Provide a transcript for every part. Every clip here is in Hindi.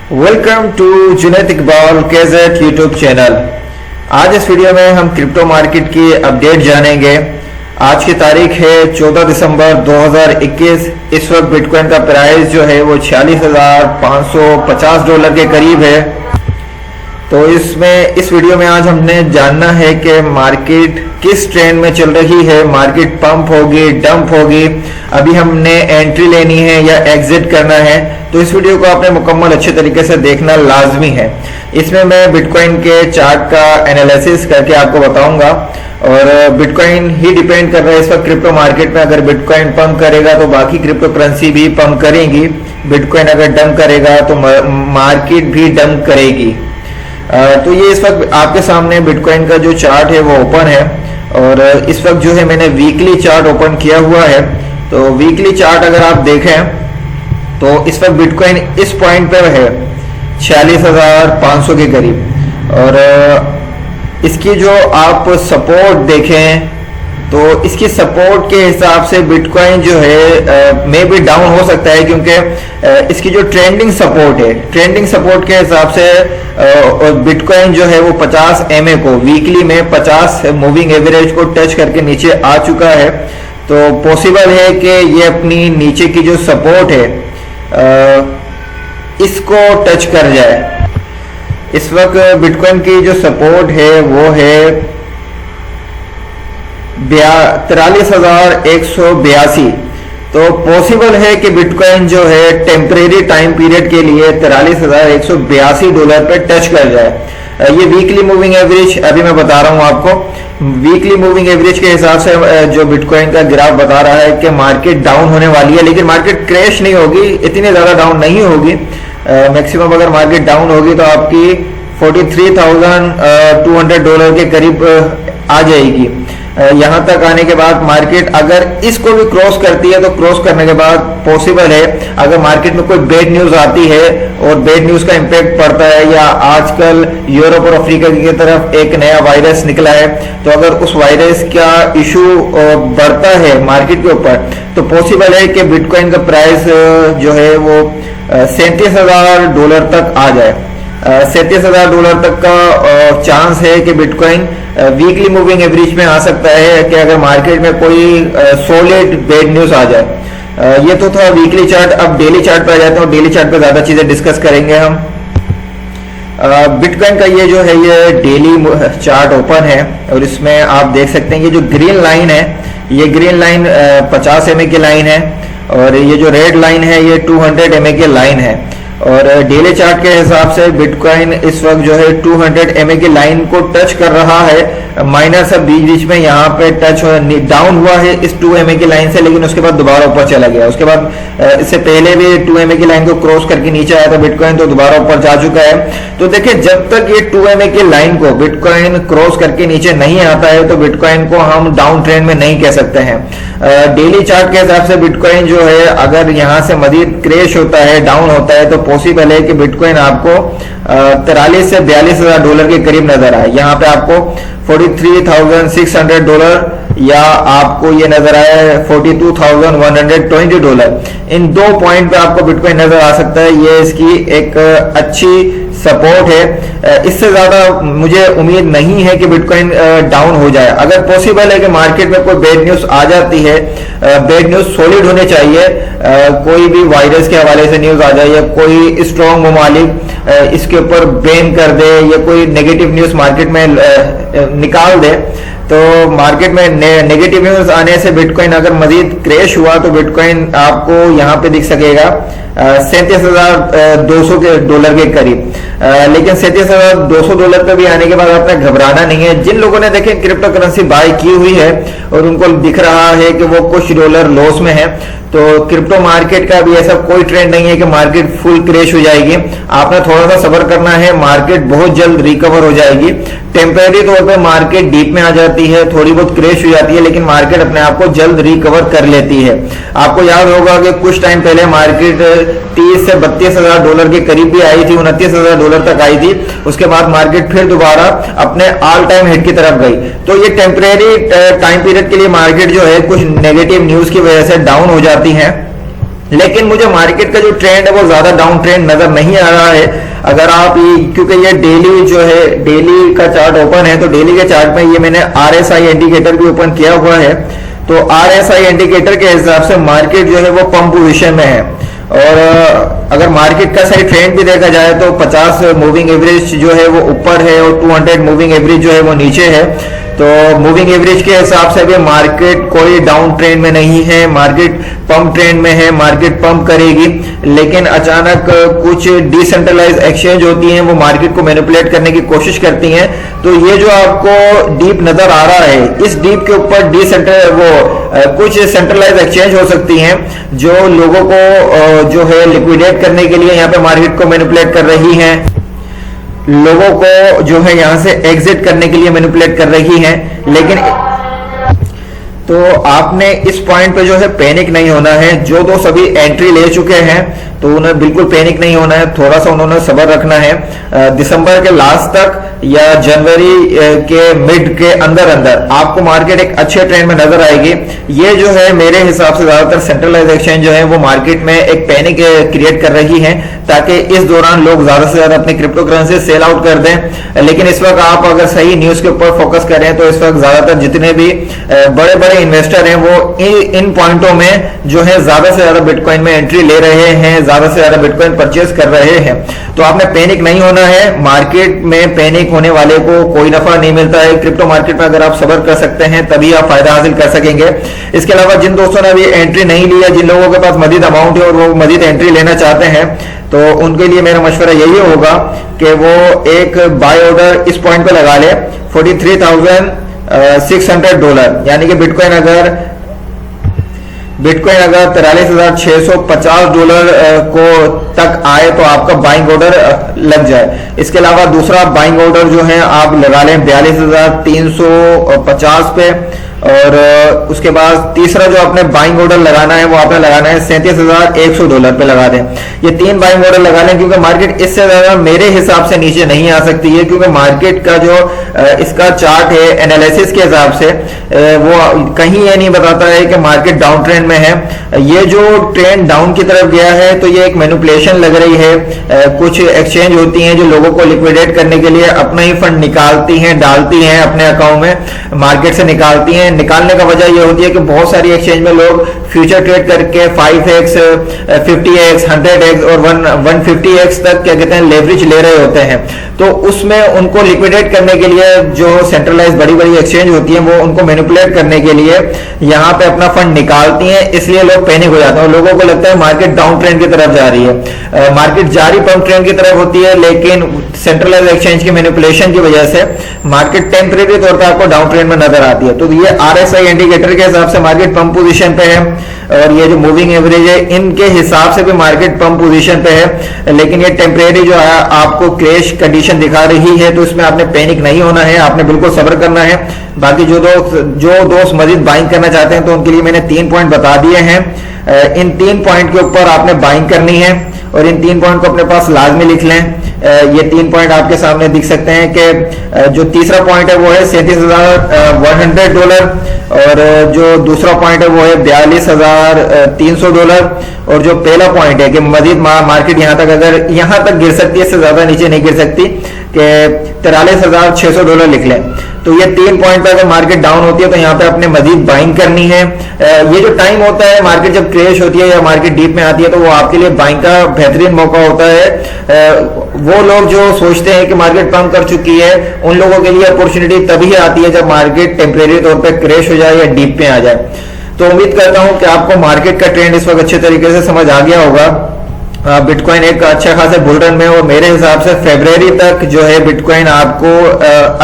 वेलकम टू जुनैद इकबाल केजेट यूट्यूब चैनल। आज इस वीडियो में हम क्रिप्टो मार्केट की अपडेट जानेंगे। आज की तारीख है 14 दिसंबर 2021। इस वक्त बिटकॉइन का प्राइस जो है वो $46,550 के करीब है। तो इस वीडियो में आज हमने जानना है कि मार्केट किस ट्रेंड में चल रही है, मार्केट पंप होगी, डंप होगी, अभी हमने एंट्री लेनी है या एग्जिट करना है। तो इस वीडियो को आपने मुकम्मल अच्छे तरीके से देखना लाजमी है। इसमें मैं बिटकॉइन के चार्ट का एनालिसिस करके आपको बताऊंगा और बिटकॉइन ही डिपेंड कर रहा है इस वक्त क्रिप्टो मार्केट में। अगर बिटकॉइन पंप करेगा तो बाकी क्रिप्टो करेंसी भी पंप करेंगी। बिटकॉइन अगर डंप करेगा तो मार्केट भी डंप करेगी। तो ये इस वक्त आपके सामने बिटकॉइन का जो चार्ट है वो ओपन है और इस वक्त जो है मैंने वीकली चार्ट ओपन किया हुआ है। तो वीकली चार्ट अगर आप देखें तो इस वक्त बिटकॉइन इस पॉइंट पे है 46,500 के करीब और इसकी जो आप सपोर्ट देखें तो इसकी सपोर्ट के हिसाब से बिटकॉइन जो है मे भी डाउन हो सकता है, क्योंकि इसकी जो ट्रेंडिंग सपोर्ट है, ट्रेंडिंग सपोर्ट के हिसाब से बिटकॉइन जो है वो 50 MA को वीकली में 50 मूविंग एवरेज को टच करके नीचे आ चुका है। तो पॉसिबल है कि ये अपनी नीचे की जो सपोर्ट है इसको टच कर जाए। इस वक्त बिटकॉइन की जो सपोर्ट है वो है 43,182। तो पॉसिबल है कि बिटकॉइन जो है टेम्परेरी टाइम पीरियड के लिए $43,182 पे टच कर जाए। ये वीकली मूविंग एवरेज अभी मैं बता रहा हूं आपको। वीकली मूविंग एवरेज के हिसाब से जो बिटकॉइन का ग्राफ बता रहा है कि मार्केट डाउन होने वाली है, लेकिन मार्केट क्रैश नहीं होगी, इतनी ज्यादा डाउन नहीं होगी। मैक्सिमम अगर मार्केट डाउन होगी तो आपकी $43,200 के करीब आ जाएगी। यहां तक आने के बाद मार्केट अगर इसको भी क्रॉस करती है तो क्रॉस करने के बाद पॉसिबल है अगर मार्केट में कोई बैड न्यूज आती है और बैड न्यूज का इंपैक्ट पड़ता है, या आजकल यूरोप और अफ्रीका की तरफ एक नया वायरस निकला है, तो अगर उस वायरस का इशू बढ़ता है मार्केट के ऊपर तो पॉसिबल है कि बिटकॉइन का प्राइस जो है वो $37,000 तक आ जाए। $37,000 तक का चांस है कि बिटकॉइन वीकली मूविंग एवरेज में आ सकता है कि अगर मार्केट में कोई सॉलिड बैड न्यूज आ जाए। ये तो था वीकली चार्ट। अब डेली चार्ट पे आ जाते हैं। डेली चार्ट पे ज्यादा चीजें डिस्कस करेंगे हम। बिटकॉइन का ये जो है ये डेली चार्ट ओपन है और इसमें आप देख सकते हैं ये जो ग्रीन लाइन है, ये ग्रीन लाइन 50 MA की लाइन है और ये जो रेड लाइन है ये 200 MA की लाइन है। और डेली चार्ट के हिसाब से बिटकॉइन इस वक्त जो है 200 MA की लाइन को टच कर रहा है। माइनस अब बीच बीच में यहाँ पे टच डाउन हुआ है इस 2 MA की लाइन से, लेकिन उसके बाद दोबारा ऊपर चला गया। उसके बाद इससे पहले भी 2 MA की लाइन को क्रॉस करके नीचे आया था बिटकॉइन, तो दोबारा ऊपर जा चुका है। तो देखिए जब तक ये 2 MA की लाइन को बिटकॉइन क्रॉस करके नीचे नहीं आता है तो बिटकॉइन को हम डाउन ट्रेंड में नहीं कह सकते हैं। डेली चार्ट के हिसाब से बिटकॉइन जो है अगर यहाँ से मजीद क्रैश होता है, डाउन होता है, तो पॉसिबल है कि बिटकॉइन आपको 43 से $42,000 के करीब नजर आए। यहाँ पे आपको $43,600 या आपको ये नजर आया $42,120। इन दो पॉइंट पे आपको बिटकॉइन नजर आ सकता है। ये इसकी एक अच्छी सपोर्ट है। इससे ज्यादा मुझे उम्मीद नहीं है कि बिटकॉइन डाउन हो जाए। अगर पॉसिबल है कि मार्केट में कोई बैड न्यूज आ जाती है, बैड न्यूज सॉलिड होने चाहिए, कोई भी वायरस के हवाले से न्यूज आ जाए या कोई स्ट्रॉन्ग ममालिक इसके ऊपर बैन कर दे या कोई नेगेटिव न्यूज मार्केट में निकाल दे, तो मार्केट में नेगेटिव न्यूज आने से बिटकॉइन अगर मजीद क्रैश हुआ तो बिटकॉइन आपको यहाँ पे दिख सकेगा $37,200 के करीब। लेकिन $37,200 पे भी आने के बाद आपने घबराना नहीं है। जिन लोगों ने देखे क्रिप्टो करेंसी बाय की हुई है और उनको दिख रहा है कि वो कुछ डॉलर लॉस में है, तो क्रिप्टो मार्केट का भी ऐसा कोई ट्रेंड नहीं है कि मार्केट फुल क्रैश हो जाएगी। आपने थोड़ा सा सब्र करना है, मार्केट बहुत जल्द रिकवर हो जाएगी। टेम्परेरी तौर पे मार्केट डीप में आ जाती है, थोड़ी बहुत क्रैश हो जाती है, लेकिन मार्केट अपने आप को जल्द रिकवर कर लेती है। आपको याद होगा कि कुछ टाइम पहले मार्केट 30 से $32,000 के करीब भी आई थी, $29,000 तक आई थी। उसके बाद मार्केट फिर दोबारा अपने ऑल टाइम हिट की तरफ गई। तो ये टेम्परेरी टाइम पीरियड के लिए मार्केट जो है कुछ नेगेटिव न्यूज की वजह से डाउन हो जाती है। लेकिन मुझे मार्केट का जो ट्रेंड है वो ज्यादा डाउन ट्रेंड नजर नहीं आ रहा है। अगर आप क्योंकि ये डेली जो है, डेली का चार्ट ओपन है, तो डेली के चार्ट में ये मैंने आरएसआई इंडिकेटर भी ओपन किया हुआ है। तो आरएसआई इंडिकेटर के हिसाब से मार्केट जो है वो पम्प पोजीशन में है। और अगर मार्केट का सही ट्रेंड भी देखा जाए तो 50 मूविंग एवरेज जो है वो ऊपर है और 200 मूविंग एवरेज जो है वो नीचे है। तो मूविंग एवरेज के हिसाब से भी मार्केट कोई डाउन ट्रेंड में नहीं है, मार्केट पंप ट्रेंड में है, मार्केट पंप करेगी। लेकिन अचानक कुछ डिसेंट्रलाइज एक्सचेंज होती हैं, वो मार्केट को मैनिपुलेट करने की कोशिश करती हैं। तो ये जो आपको डीप नजर आ रहा है, इस डीप के ऊपर कुछ सेंट्रलाइज एक्सचेंज हो सकती हैं जो लोगों को जो है लिक्विडेट करने के लिए यहाँ पे मार्केट को मैनिपुलेट कर रही हैं, लोगों को जो है यहां से एग्जिट करने के लिए मैनिपुलेट कर रही हैं। लेकिन तो आपने इस पॉइंट पे जो है पैनिक नहीं होना है। जो दोस्त अभी एंट्री ले चुके हैं तो उन्हें बिल्कुल पैनिक नहीं होना है, थोड़ा सा उन्होंने सब्र रखना है। दिसंबर के लास्ट तक या जनवरी के मिड के अंदर आपको मार्केट एक अच्छे ट्रेंड में नजर आएगी। ये जो है मेरे हिसाब से ज्यादातर सेंट्रलाइज एक्सचेंज जो है वो मार्केट में एक पैनिक क्रिएट कर रही है, ताकि इस दौरान लोग ज्यादा से ज्यादा अपनी क्रिप्टो करेंसी सेल आउट कर दें। लेकिन इस वक्त आप अगर सही न्यूज के ऊपर फोकस करें तो इस वक्त ज्यादातर जितने भी बड़े बड़े इन्वेस्टर हैं वो इन पॉइंटों में जो है ज्यादा से ज्यादा बिटकॉइन में एंट्री ले रहे हैं, ज्यादा से ज्यादा बिटकॉइन परचेज कर रहे हैं। तो आपने पैनिक नहीं होना है। मार्केट में पैनिक होने वाले को कोई नफा नहीं मिलता है। क्रिप्टो मार्केट में अगर आप सब्र कर सकते हैं तभी आप फायदा हासिल कर सकेंगे। इसके अलावा जिन दोस्तों ने अभी एंट्री नहीं लिया, जिन लोगों के पास मजीद अमाउंट है और वो मजीद एंट्री लेना चाहते हैं, तो उनके लिए मेरा मशवरा यही होगा कि वो एक बाय ऑर्डर इस पॉइंट पे लगा ले, $43,600, यानी कि बिटकॉइन अगर $43,650 को तक आए तो आपका बाइंग ऑर्डर लग जाए। इसके अलावा दूसरा बाइंग ऑर्डर जो है आप लगा लें 42,350 पे, और उसके बाद तीसरा जो आपने बाइंग ऑर्डर लगाना है वो आपने लगाना है $37,100 पे लगा दें। ये 3 बाइंग ऑर्डर लगा लें, क्योंकि मार्केट इससे ज्यादा मेरे हिसाब से नीचे नहीं आ सकती है। क्योंकि मार्केट का जो इसका चार्ट है एनालिसिस के हिसाब से वो कहीं ये नहीं बताता है कि मार्केट डाउन ट्रेंड में है। ये जो ट्रेंड डाउन की तरफ गया है तो ये एक मैनिपुलेशन लग रही है। कुछ एक्सचेंज होती हैं जो लोगों को लिक्विडेट करने के लिए अपना ही फंड निकालती हैं, डालती हैं अपने अकाउंट में, मार्केट से निकालती हैं। निकालने का वजह यह होती है कि बहुत सारी एक्सचेंज में लोग फ्यूचर ट्रेड करके 5x, 50x, 100x और 150x तक क्या कहते हैं लेवरेज ले रहे होते हैं। तो उसमें उनको लिक्विडेट करने के लिए जो सेंट्रलाइज बड़ी बड़ी एक्सचेंज होती हैं वो उनको मैनिपुलेट करने के लिए यहाँ पे अपना फंड निकालती हैं, इसलिए लोग पैनिक हो जाते हैं। लोगों को लगता है मार्केट डाउन ट्रेंड की तरफ जा रही है। मार्केट जारी पंप ट्रेंड की तरफ होती है, लेकिन सेंट्रलाइज एक्सचेंज की मैनिपुलेशन की वजह से मार्केट टेम्परेरी तौर पर आपको डाउन ट्रेंड में नजर आती है। तो ये आरएसआई इंडिकेटर के हिसाब से मार्केट पंप पोजीशन पे है, और ये जो मूविंग एवरेज है इनके हिसाब से भी मार्केट पंप पोजीशन पे है। लेकिन ये टेम्परेरी जो है आपको क्रैश कंडीशन दिखा रही है, तो इसमें आपने पैनिक नहीं होना है, आपने बिल्कुल सब्र करना है। बाकी जो दोस्त मजीद बाइंग करना चाहते हैं तो उनके लिए मैंने 3 पॉइंट बता दिए हैं। इन 3 पॉइंट के ऊपर आपने बाइंग करनी है और इन 3 पॉइंट को अपने पास लाजमी लिख लें। ये 3 पॉइंट आपके सामने दिख सकते हैं कि जो तीसरा पॉइंट है वो है $37,100, और जो दूसरा पॉइंट है वो है $42,300, और जो पहला पॉइंट है कि मजीद मार्केट यहाँ तक अगर यहाँ तक गिर सकती है, इससे ज्यादा नीचे नहीं गिर सकती, कि $43,600 लिख लें। तो ये 3 पॉइंट पे अगर मार्केट डाउन होती है तो यहाँ पे अपने मजीद बाइंग करनी है। ये जो टाइम होता है मार्केट जब क्रैश होती है या मार्केट डीप में आती है तो वो आपके लिए बाइंग का बेहतरीन मौका होता है। वो लोग जो सोचते हैं कि मार्केट पंप कर चुकी है, उन लोगों के लिए अपॉर्चुनिटी तभी आती है जब मार्केट टेम्परेरी तौर पर क्रैश हो जाए या डीप में आ जाए। तो उम्मीद करता हूं कि आपको मार्केट का ट्रेंड इस वक्त अच्छे तरीके से समझ आ गया होगा। बिटकॉइन एक अच्छा खासा बुल रन में, और मेरे हिसाब से फरवरी तक जो है बिटकॉइन आपको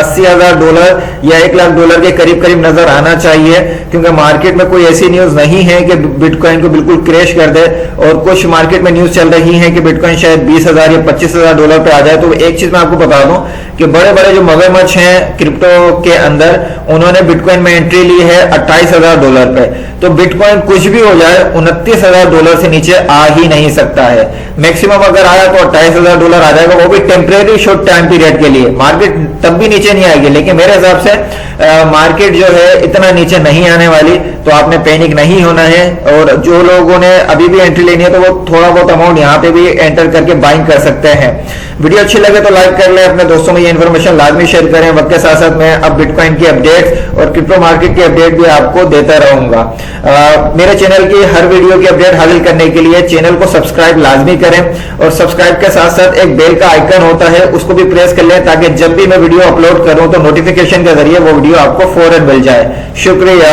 $80,000 या $1,00,000 के करीब करीब नजर आना चाहिए। क्योंकि मार्केट में कोई ऐसी न्यूज नहीं है कि बिटकॉइन को बिल्कुल क्रैश कर दे, और कुछ मार्केट में न्यूज चल रही है कि बिटकॉइन शायद $20,000 या $25,000 पे आ जाए। तो एक चीज मैं आपको बता दूं कि बड़े बड़े जो मगरमच्छ हैं क्रिप्टो के अंदर, उन्होंने बिटकॉइन में एंट्री ली है $28,000 पे। तो बिटकॉइन कुछ भी हो जाए $29,000 से नीचे आ ही नहीं सकता है। मैक्सिमम अगर आया तो $28,000 आ जाएगा, वो भी टेम्परेरी शॉर्ट टाइम पीरियड के लिए। मार्केट तब भी नीचे नहीं आएगी, लेकिन मेरे हिसाब से मार्केट जो है इतना नीचे नहीं आने वाली, तो आपने पैनिक नहीं होना है। और जो लोगों ने अभी भी एंट्री लेनी है तो वो थोड़ा बहुत अमाउंट यहाँ पे भी एंटर करके बाइंग कर सकते हैं। वीडियो अच्छी लगे तो लाइक कर ले, अपने दोस्तों में ये इन्फॉर्मेशन लाजमी शेयर करें। वक्त के साथ साथ मैं अब बिटकॉइन की अपडेट और क्रिप्टो मार्केट की अपडेट भी आपको देता रहूंगा। मेरे चैनल की हर वीडियो की अपडेट हासिल करने के लिए चैनल को सब्सक्राइब लाजमी करें, और सब्सक्राइब के साथ साथ एक बेल का आइकन होता है उसको भी प्रेस कर लें, ताकि जब भी मैं वीडियो अपलोड करूं तो नोटिफिकेशन के जरिए वो वीडियो आपको फौरन मिल जाए। शुक्रिया।